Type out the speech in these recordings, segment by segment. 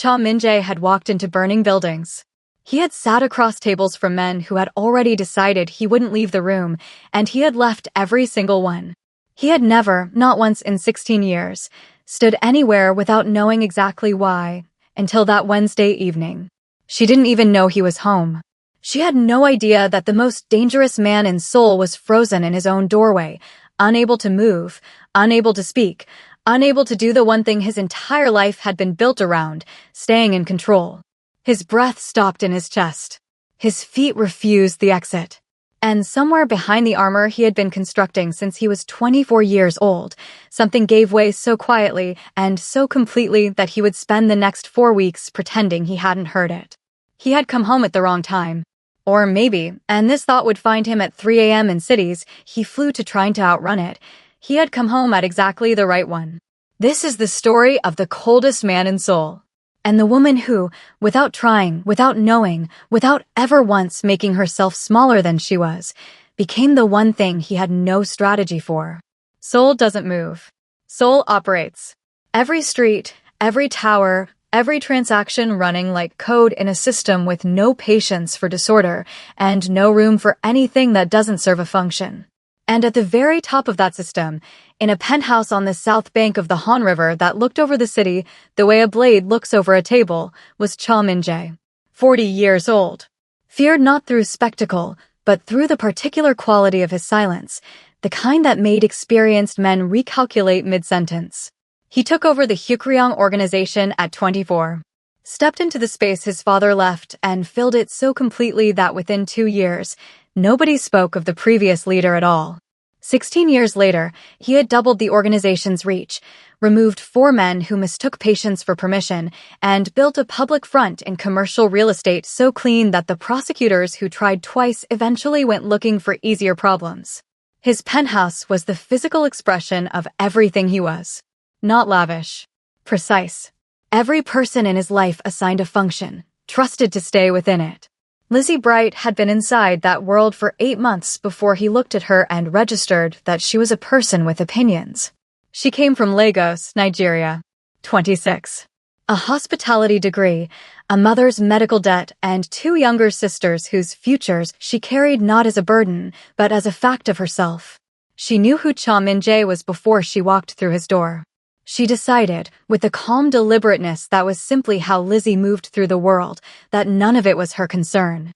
Cha Min-jae had walked into burning buildings. He had sat across tables from men who had already decided he wouldn't leave the room, and he had left every single one. He had never, not once in 16 years, stood anywhere without knowing exactly why, until that Wednesday evening. She didn't even know he was home. She had no idea that the most dangerous man in Seoul was frozen in his own doorway, unable to move, unable to speak, unable to do the one thing his entire life had been built around, staying in control. His breath stopped in his chest. His feet refused the exit. And somewhere behind the armor he had been constructing since he was 24 years old, something gave way so quietly and so completely that he would spend the next 4 weeks pretending he hadn't heard it. He had come home at the wrong time. Or maybe, and this thought would find him at 3 a.m. in cities he flew to trying to outrun it, he had come home at exactly the right one. This is the story of the coldest man in Seoul. And the woman who, without trying, without knowing, without ever once making herself smaller than she was, became the one thing he had no strategy for. Seoul doesn't move. Seoul operates. Every street, every tower, every transaction running like code in a system with no patience for disorder and no room for anything that doesn't serve a function. And at the very top of that system, in a penthouse on the south bank of the Han River that looked over the city the way a blade looks over a table, was Cha Min-jae, 40 years old. Feared not through spectacle, but through the particular quality of his silence, the kind that made experienced men recalculate mid-sentence. He took over the Hyukryong organization at 24. Stepped into the space his father left and filled it so completely that within 2 years, nobody spoke of the previous leader at all. 16 years later, he had doubled the organization's reach, removed 4 men who mistook patience for permission, and built a public front in commercial real estate so clean that the prosecutors who tried twice eventually went looking for easier problems. His penthouse was the physical expression of everything he was. Not lavish. Precise. Every person in his life assigned a function, trusted to stay within it. Lizzie Bright had been inside that world for 8 months before he looked at her and registered that she was a person with opinions. She came from Lagos, Nigeria. 26. A hospitality degree, a mother's medical debt, and 2 younger sisters whose futures she carried not as a burden, but as a fact of herself. She knew who Cha Min-jae was before she walked through his door. She decided, with the calm deliberateness that was simply how Lizzie moved through the world, that none of it was her concern.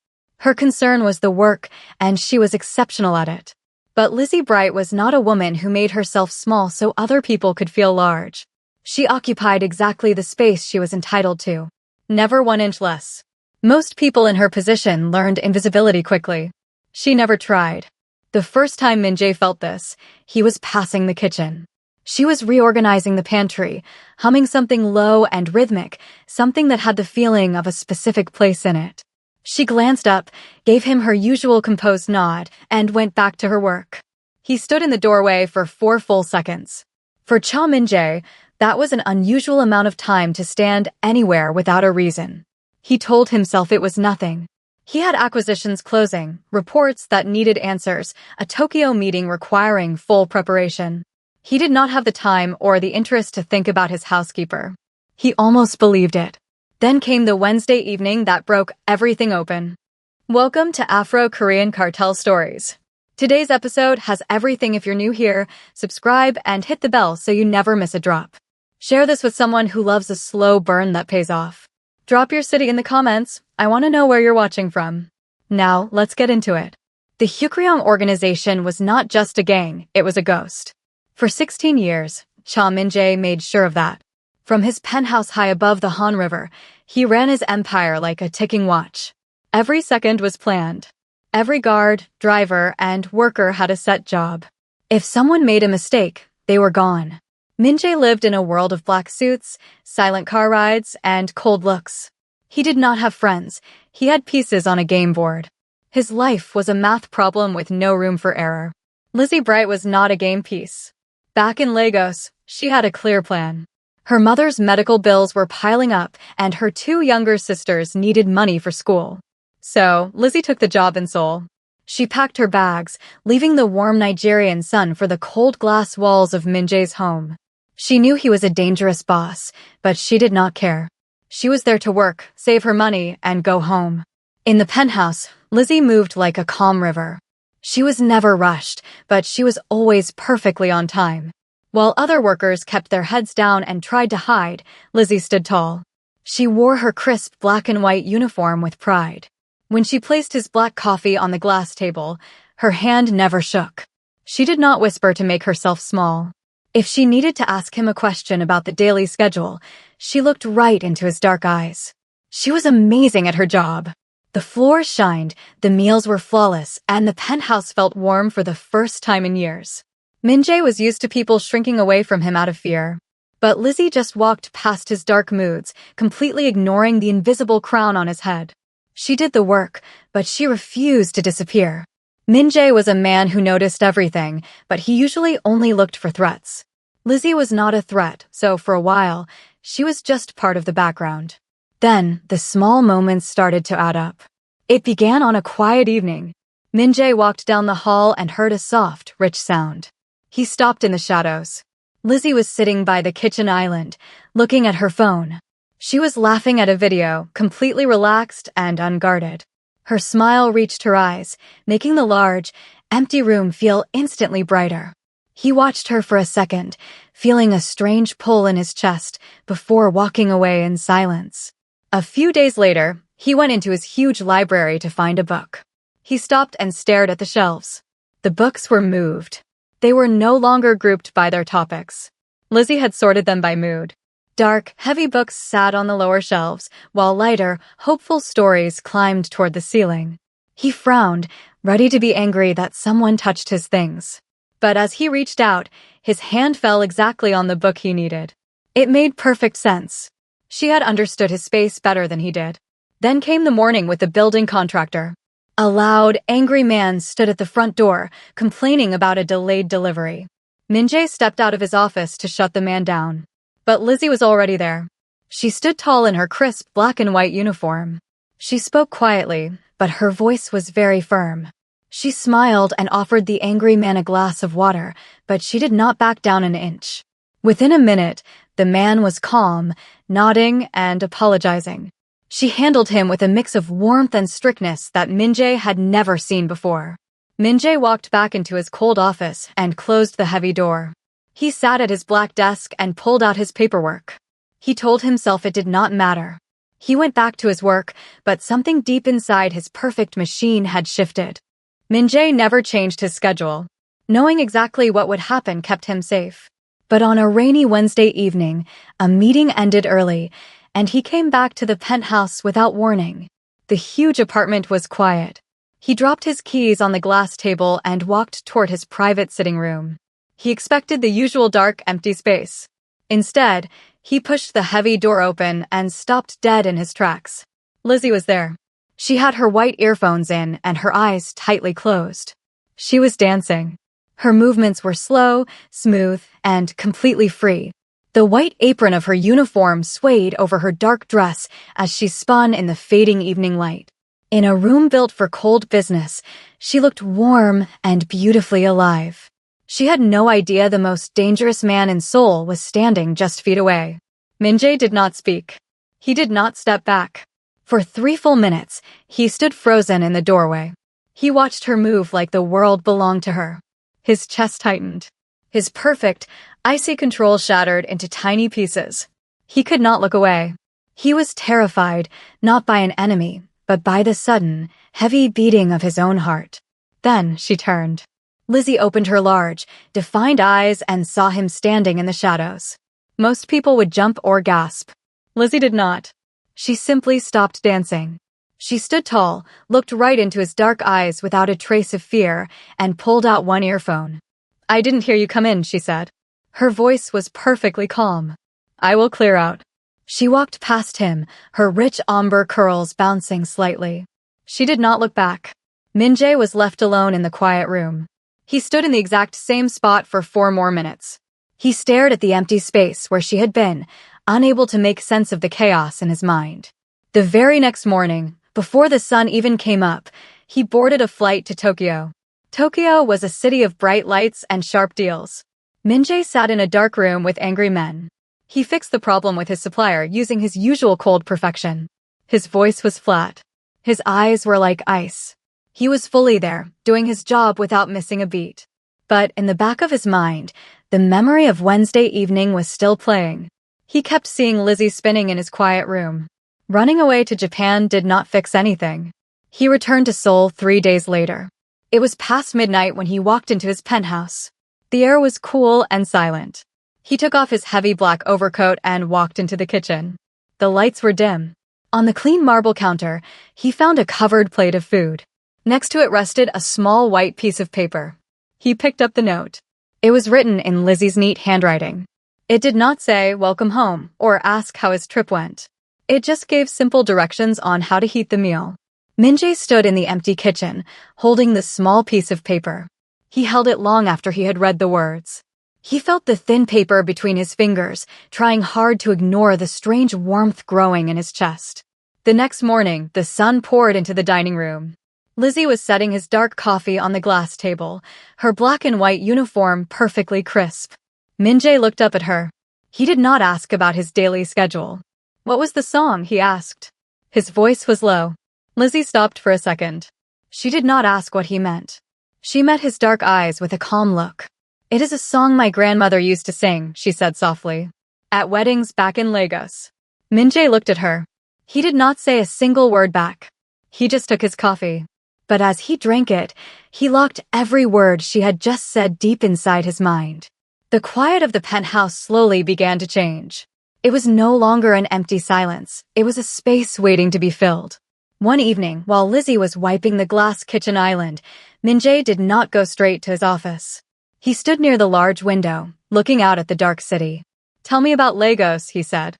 Her concern was the work, and she was exceptional at it. But Lizzie Bright was not a woman who made herself small so other people could feel large. She occupied exactly the space she was entitled to. Never 1 inch less. Most people in her position learned invisibility quickly. She never tried. The first time Min-jae felt this, he was passing the kitchen. She was reorganizing the pantry, humming something low and rhythmic, something that had the feeling of a specific place in it. She glanced up, gave him her usual composed nod, and went back to her work. He stood in the doorway for 4 full seconds. For Cha Min-jae, that was an unusual amount of time to stand anywhere without a reason. He told himself it was nothing. He had acquisitions closing, reports that needed answers, a Tokyo meeting requiring full preparation. He did not have the time or the interest to think about his housekeeper. He almost believed it. Then came the Wednesday evening that broke everything open. Welcome to Afro-Korean Cartel Stories. Today's episode has everything. If you're new here, subscribe and hit the bell so you never miss a drop. Share this with someone who loves a slow burn that pays off. Drop your city in the comments. I want to know where you're watching from. Now, let's get into it. The Hyukryong organization was not just a gang, it was a ghost. For 16 years, Cha Min-jae made sure of that. From his penthouse high above the Han River, he ran his empire like a ticking watch. Every second was planned. Every guard, driver, and worker had a set job. If someone made a mistake, they were gone. Min-jae lived in a world of black suits, silent car rides, and cold looks. He did not have friends. He had pieces on a game board. His life was a math problem with no room for error. Lizzie Bright was not a game piece. Back in Lagos, she had a clear plan. Her mother's medical bills were piling up, and her 2 younger sisters needed money for school. So, Lizzie took the job in Seoul. She packed her bags, leaving the warm Nigerian sun for the cold glass walls of Min-jae's home. She knew he was a dangerous boss, but she did not care. She was there to work, save her money, and go home. In the penthouse, Lizzie moved like a calm river. She was never rushed, but she was always perfectly on time. While other workers kept their heads down and tried to hide, Lizzie stood tall. She wore her crisp black and white uniform with pride. When she placed his black coffee on the glass table, her hand never shook. She did not whisper to make herself small. If she needed to ask him a question about the daily schedule, she looked right into his dark eyes. She was amazing at her job. The floors shined, the meals were flawless, and the penthouse felt warm for the first time in years. Min-jae was used to people shrinking away from him out of fear. But Lizzie just walked past his dark moods, completely ignoring the invisible crown on his head. She did the work, but she refused to disappear. Min-jae was a man who noticed everything, but he usually only looked for threats. Lizzie was not a threat, so for a while, she was just part of the background. Then, the small moments started to add up. It began on a quiet evening. Min-jae walked down the hall and heard a soft, rich sound. He stopped in the shadows. Lizzie was sitting by the kitchen island, looking at her phone. She was laughing at a video, completely relaxed and unguarded. Her smile reached her eyes, making the large, empty room feel instantly brighter. He watched her for a second, feeling a strange pull in his chest, before walking away in silence. A few days later, he went into his huge library to find a book. He stopped and stared at the shelves. The books were moved. They were no longer grouped by their topics. Lizzie had sorted them by mood. Dark, heavy books sat on the lower shelves, while lighter, hopeful stories climbed toward the ceiling. He frowned, ready to be angry that someone touched his things. But as he reached out, his hand fell exactly on the book he needed. It made perfect sense. She had understood his space better than he did. Then came the morning with the building contractor. A loud, angry man stood at the front door, complaining about a delayed delivery. Min-jae stepped out of his office to shut the man down. But Lizzie was already there. She stood tall in her crisp black and white uniform. She spoke quietly, but her voice was very firm. She smiled and offered the angry man a glass of water, but she did not back down an inch. Within a minute, the man was calm, nodding and apologizing. She handled him with a mix of warmth and strictness that Min-jae had never seen before. Min-jae walked back into his cold office and closed the heavy door. He sat at his black desk and pulled out his paperwork. He told himself it did not matter. He went back to his work, but something deep inside his perfect machine had shifted. Min-jae never changed his schedule. Knowing exactly what would happen kept him safe. But on a rainy Wednesday evening, a meeting ended early, and he came back to the penthouse without warning. The huge apartment was quiet. He dropped his keys on the glass table and walked toward his private sitting room. He expected the usual dark, empty space. Instead, he pushed the heavy door open and stopped dead in his tracks. Lizzie was there. She had her white earphones in and her eyes tightly closed. She was dancing. Her movements were slow, smooth, and completely free. The white apron of her uniform swayed over her dark dress as she spun in the fading evening light. In a room built for cold business, she looked warm and beautifully alive. She had no idea the most dangerous man in Seoul was standing just feet away. Min-jae did not speak. He did not step back. For 3 full minutes, he stood frozen in the doorway. He watched her move like the world belonged to her. His chest tightened. His perfect, icy control shattered into tiny pieces. He could not look away. He was terrified, not by an enemy, but by the sudden, heavy beating of his own heart. Then she turned. Lizzie opened her large, defined eyes and saw him standing in the shadows. Most people would jump or gasp. Lizzie did not. She simply stopped dancing. She stood tall, looked right into his dark eyes without a trace of fear, and pulled out one earphone. "I didn't hear you come in," she said. Her voice was perfectly calm. "I will clear out." She walked past him, her rich ombre curls bouncing slightly. She did not look back. Min-jae was left alone in the quiet room. He stood in the exact same spot for 4 more minutes. He stared at the empty space where she had been, unable to make sense of the chaos in his mind. The very next morning, before the sun even came up, he boarded a flight to Tokyo. Tokyo was a city of bright lights and sharp deals. Min-jae sat in a dark room with angry men. He fixed the problem with his supplier using his usual cold perfection. His voice was flat. His eyes were like ice. He was fully there, doing his job without missing a beat. But in the back of his mind, the memory of Wednesday evening was still playing. He kept seeing Lizzie spinning in his quiet room. Running away to Japan did not fix anything. He returned to Seoul 3 days later. It was past midnight when he walked into his penthouse. The air was cool and silent. He took off his heavy black overcoat and walked into the kitchen. The lights were dim. On the clean marble counter, he found a covered plate of food. Next to it rested a small white piece of paper. He picked up the note. It was written in Lizzie's neat handwriting. It did not say, "Welcome home," or ask how his trip went. It just gave simple directions on how to heat the meal. Min-jae stood in the empty kitchen, holding the small piece of paper. He held it long after he had read the words. He felt the thin paper between his fingers, trying hard to ignore the strange warmth growing in his chest. The next morning, the sun poured into the dining room. Lizzie was setting his dark coffee on the glass table, her black and white uniform perfectly crisp. Min-jae looked up at her. He did not ask about his daily schedule. "What was the song?" he asked. His voice was low. Lizzie stopped for a second. She did not ask what he meant. She met his dark eyes with a calm look. "It is a song my grandmother used to sing," she said softly. "At weddings back in Lagos." Min-jae looked at her. He did not say a single word back. He just took his coffee. But as he drank it, he locked every word she had just said deep inside his mind. The quiet of the penthouse slowly began to change. It was no longer an empty silence. It was a space waiting to be filled. One evening, while Lizzie was wiping the glass kitchen island, Min-jae did not go straight to his office. He stood near the large window, looking out at the dark city. "Tell me about Lagos," he said.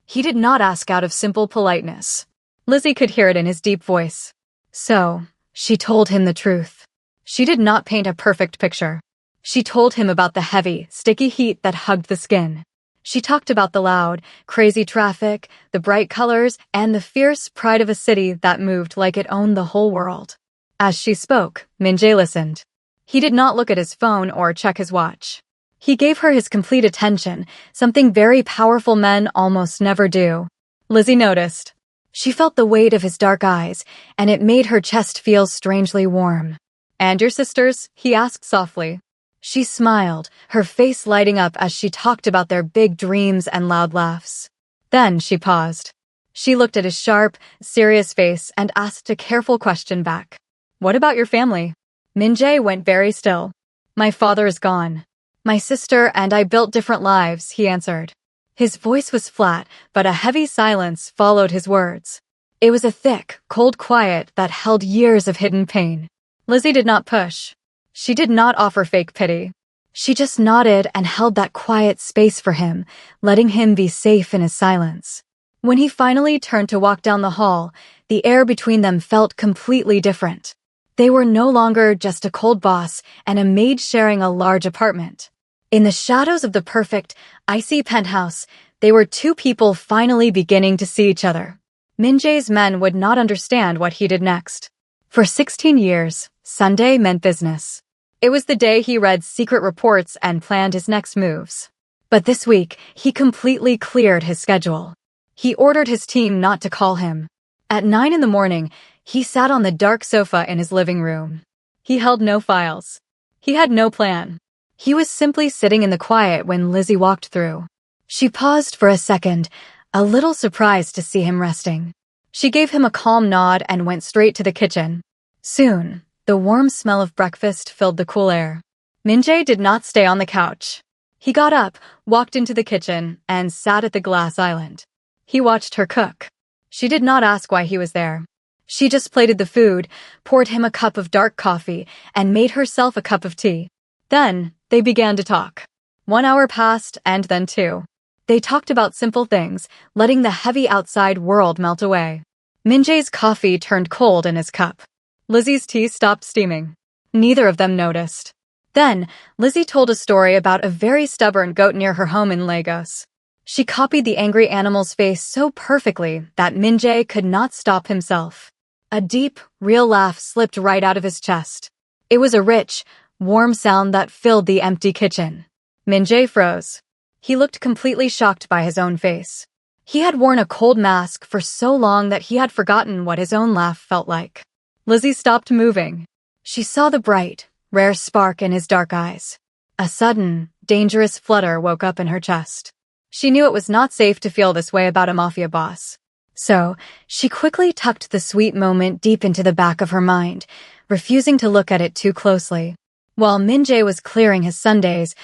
He did not ask out of simple politeness. Lizzie could hear it in his deep voice. So, she told him the truth. She did not paint a perfect picture. She told him about the heavy, sticky heat that hugged the skin. She talked about the loud, crazy traffic, the bright colors, and the fierce pride of a city that moved like it owned the whole world. As she spoke, Min-jae listened. He did not look at his phone or check his watch. He gave her his complete attention, something very powerful men almost never do. Lizzie noticed. She felt the weight of his dark eyes, and it made her chest feel strangely warm. "And your sisters?" he asked softly. She smiled, her face lighting up as she talked about their big dreams and loud laughs. Then she paused. She looked at his sharp, serious face and asked a careful question back. "What about your family?" Min-jae went very still. "My father is gone. My sister and I built different lives," he answered. His voice was flat, but a heavy silence followed his words. It was a thick, cold quiet that held years of hidden pain. Lizzie did not push. She did not offer fake pity. She just nodded and held that quiet space for him, letting him be safe in his silence. When he finally turned to walk down the hall, the air between them felt completely different. They were no longer just a cold boss and a maid sharing a large apartment. In the shadows of the perfect, icy penthouse, they were two people finally beginning to see each other. Min-jae's men would not understand what he did next. For 16 years, Sunday meant business. It was the day he read secret reports and planned his next moves. But this week, he completely cleared his schedule. He ordered his team not to call him. At 9 in the morning, he sat on the dark sofa in his living room. He held no files. He had no plan. He was simply sitting in the quiet when Lizzie walked through. She paused for a second, a little surprised to see him resting. She gave him a calm nod and went straight to the kitchen. Soon, the warm smell of breakfast filled the cool air. Min-jae did not stay on the couch. He got up, walked into the kitchen, and sat at the glass island. He watched her cook. She did not ask why he was there. She just plated the food, poured him a cup of dark coffee, and made herself a cup of tea. Then, they began to talk. 1 hour passed, and then 2. They talked about simple things, letting the heavy outside world melt away. Min-jae's coffee turned cold in his cup. Lizzie's tea stopped steaming. Neither of them noticed. Then, Lizzie told a story about a very stubborn goat near her home in Lagos. She copied the angry animal's face so perfectly that Min-jae could not stop himself. A deep, real laugh slipped right out of his chest. It was a rich, warm sound that filled the empty kitchen. Min-jae froze. He looked completely shocked by his own face. He had worn a cold mask for so long that he had forgotten what his own laugh felt like. Lizzie stopped moving. She saw the bright, rare spark in his dark eyes. A sudden, dangerous flutter woke up in her chest. She knew it was not safe to feel this way about a mafia boss. So, she quickly tucked the sweet moment deep into the back of her mind, refusing to look at it too closely. While Min-jae was clearing his Sundays,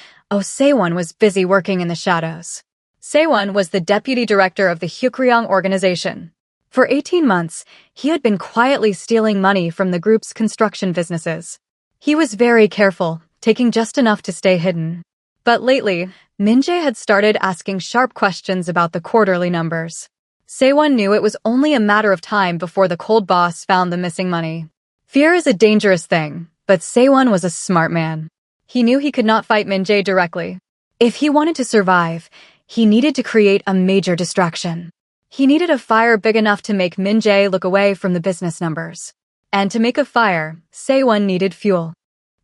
Se-won was busy working in the shadows. Se-won was the deputy director of the Hyukryong organization. For 18 months, he had been quietly stealing money from the group's construction businesses. He was very careful, taking just enough to stay hidden. But lately, Min-jae had started asking sharp questions about the quarterly numbers. Se-won knew it was only a matter of time before the cold boss found the missing money. Fear is a dangerous thing, but Se-won was a smart man. He knew he could not fight Min-jae directly. If he wanted to survive, he needed to create a major distraction. He needed a fire big enough to make Min-jae look away from the business numbers. And to make a fire, Se-won needed fuel.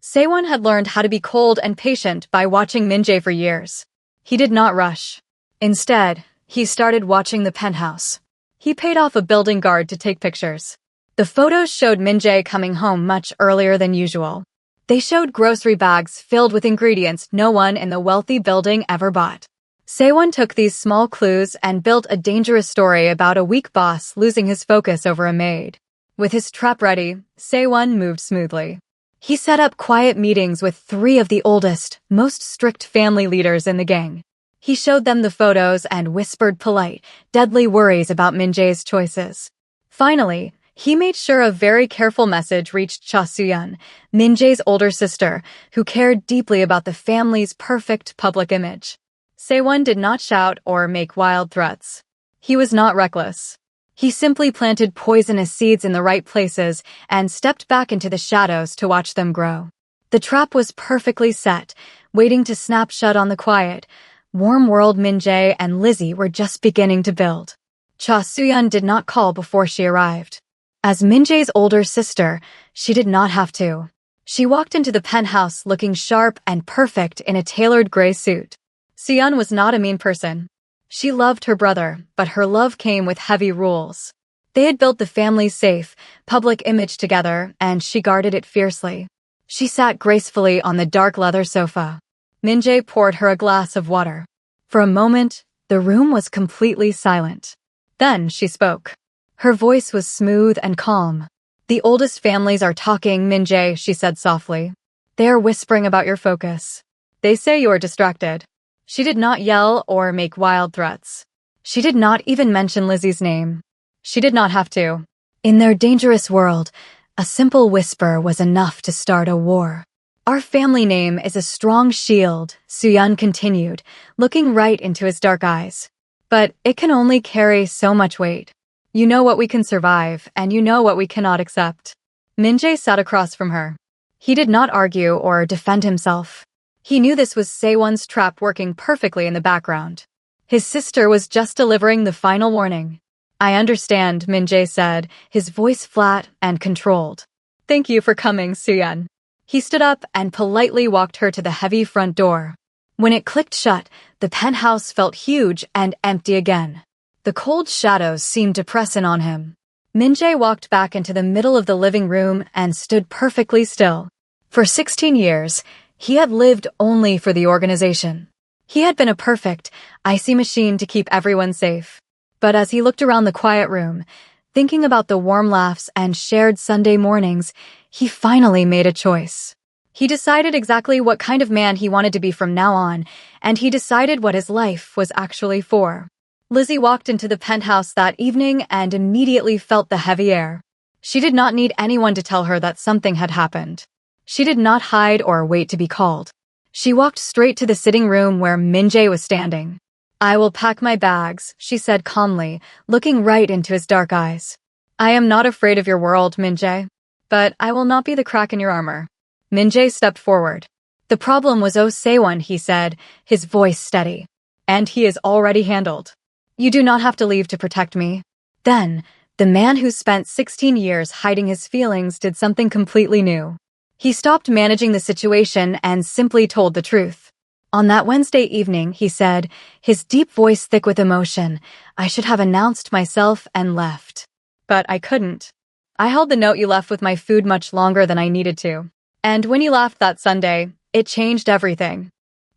Se-won had learned how to be cold and patient by watching Min-jae for years. He did not rush. Instead, he started watching the penthouse. He paid off a building guard to take pictures. The photos showed Min-jae coming home much earlier than usual. They showed grocery bags filled with ingredients no one in the wealthy building ever bought. Se-won took these small clues and built a dangerous story about a weak boss losing his focus over a maid. With his trap ready, Se-won moved smoothly. He set up quiet meetings with 3 of the oldest, most strict family leaders in the gang. He showed them the photos and whispered polite, deadly worries about Min-jae's choices. Finally, he made sure a very careful message reached Cha Soo-yeon, Min-jae's older sister, who cared deeply about the family's perfect public image. Se-won did not shout or make wild threats. He was not reckless. He simply planted poisonous seeds in the right places and stepped back into the shadows to watch them grow. The trap was perfectly set, waiting to snap shut on the quiet. Warm World Min-jae and Lizzie were just beginning to build. Cha Soo-yeon did not call before she arrived. As Min-jae's older sister, she did not have to. She walked into the penthouse looking sharp and perfect in a tailored gray suit. Soo-yeon was not a mean person. She loved her brother, but her love came with heavy rules. They had built the family's safe, public image together, and she guarded it fiercely. She sat gracefully on the dark leather sofa. Min-jae poured her a glass of water. For a moment, the room was completely silent. Then she spoke. Her voice was smooth and calm. "The oldest families are talking, Min-jae," she said softly. "They are whispering about your focus. They say you are distracted." She did not yell or make wild threats. She did not even mention Lizzie's name. She did not have to. In their dangerous world, a simple whisper was enough to start a war. "Our family name is a strong shield," Soo-yeon continued, looking right into his dark eyes. "But it can only carry so much weight. You know what we can survive, and you know what we cannot accept." Min-jae sat across from her. He did not argue or defend himself. He knew this was Se-won's trap working perfectly in the background. His sister was just delivering the final warning. "I understand," Min-jae said, his voice flat and controlled. "Thank you for coming, Soo-yeon." He stood up and politely walked her to the heavy front door. When it clicked shut, the penthouse felt huge and empty again. The cold shadows seemed to press in on him. Min-jae walked back into the middle of the living room and stood perfectly still. For 16 years, he had lived only for the organization. He had been a perfect, icy machine to keep everyone safe. But as he looked around the quiet room, thinking about the warm laughs and shared Sunday mornings, he finally made a choice. He decided exactly what kind of man he wanted to be from now on, and he decided what his life was actually for. Lizzie walked into the penthouse that evening and immediately felt the heavy air. She did not need anyone to tell her that something had happened. She did not hide or wait to be called. She walked straight to the sitting room where Min-jae was standing. "I will pack my bags," she said calmly, looking right into his dark eyes. "I am not afraid of your world, Min-jae. But I will not be the crack in your armor." Min-jae stepped forward. "The problem was Se-won," he said, his voice steady. "And he is already handled. You do not have to leave to protect me." Then, the man who spent 16 years hiding his feelings did something completely new. He stopped managing the situation and simply told the truth. On that Wednesday evening, he said, his deep voice thick with emotion, "I should have announced myself and left. But I couldn't. I held the note you left with my food much longer than I needed to. And when you left that Sunday, it changed everything."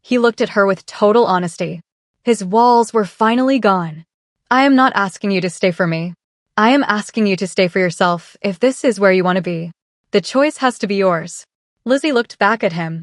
He looked at her with total honesty. His walls were finally gone. "I am not asking you to stay for me. I am asking you to stay for yourself if this is where you want to be. The choice has to be yours." Lizzie looked back at him.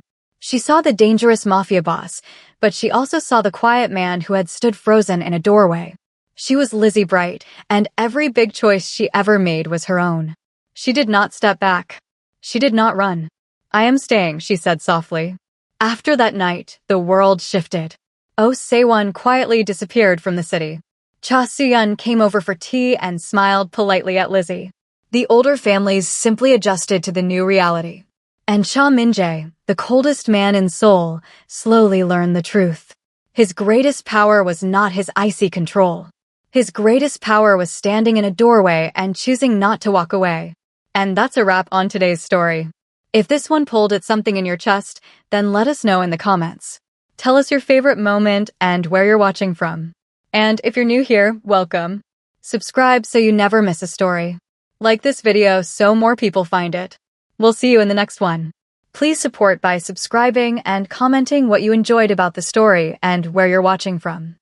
She saw the dangerous mafia boss, but she also saw the quiet man who had stood frozen in a doorway. She was Lizzie Bright, and every big choice she ever made was her own. She did not step back. She did not run. "I am staying," she said softly. After that night, the world shifted. Oh Se-won quietly disappeared from the city. Cha Soo-yeon came over for tea and smiled politely at Lizzie. The older families simply adjusted to the new reality. And Cha Min-jae, the coldest man in Seoul, slowly learned the truth. His greatest power was not his icy control. His greatest power was standing in a doorway and choosing not to walk away. And that's a wrap on today's story. If this one pulled at something in your chest, then let us know in the comments. Tell us your favorite moment and where you're watching from. And if you're new here, welcome. Subscribe so you never miss a story. Like this video so more people find it. We'll see you in the next one. Please support by subscribing and commenting what you enjoyed about the story and where you're watching from.